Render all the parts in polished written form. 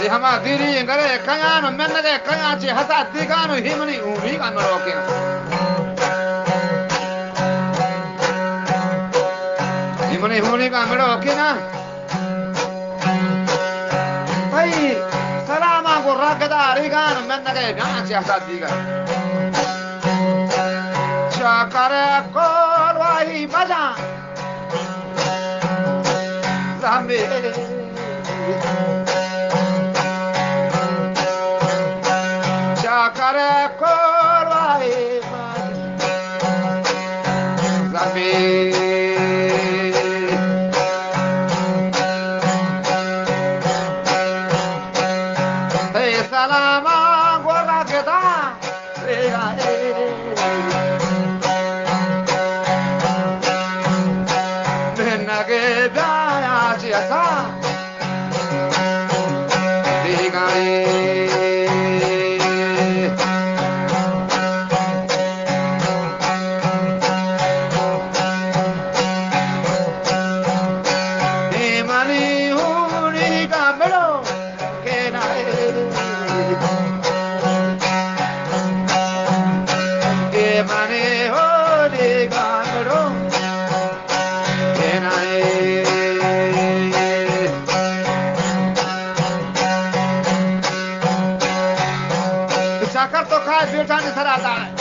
hama diri ngare kayano mennage kayachi hasa digano himani umi kanoroke himani huni kanoroke na bhai salama ko rakda rigano mennage kayachi hasa digano chakare kolwai baja zambe chakare kolwai zambe hey salama gorra keda rega nage baya chiasa digare Chakar to kha beta ni sarata hai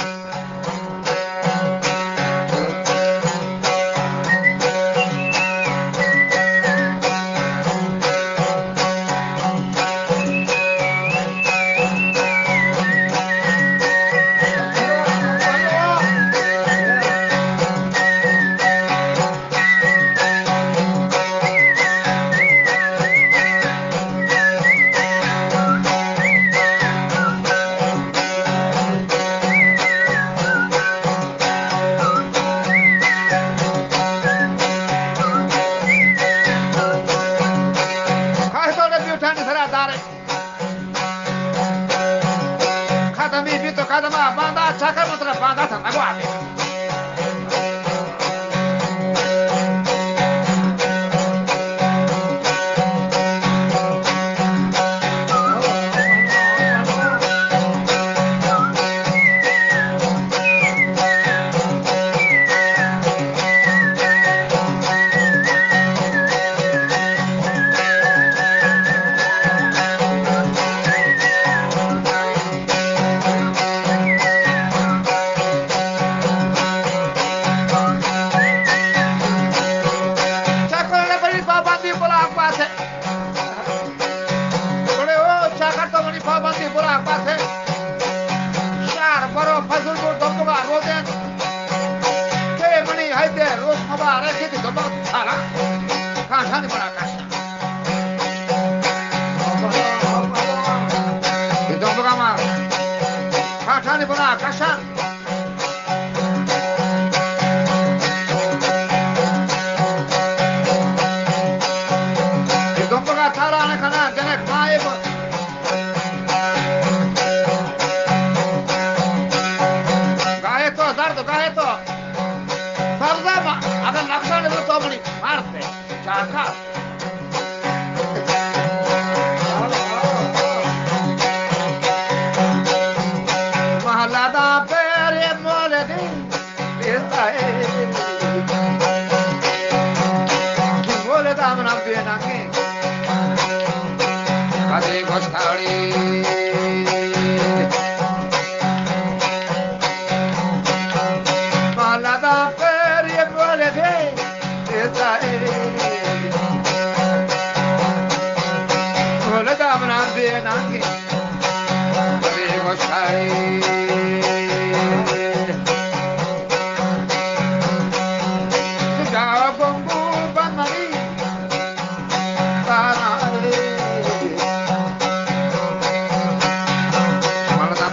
kadama banda chakar matra banda tha nagwa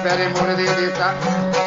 Pere Mure de Desa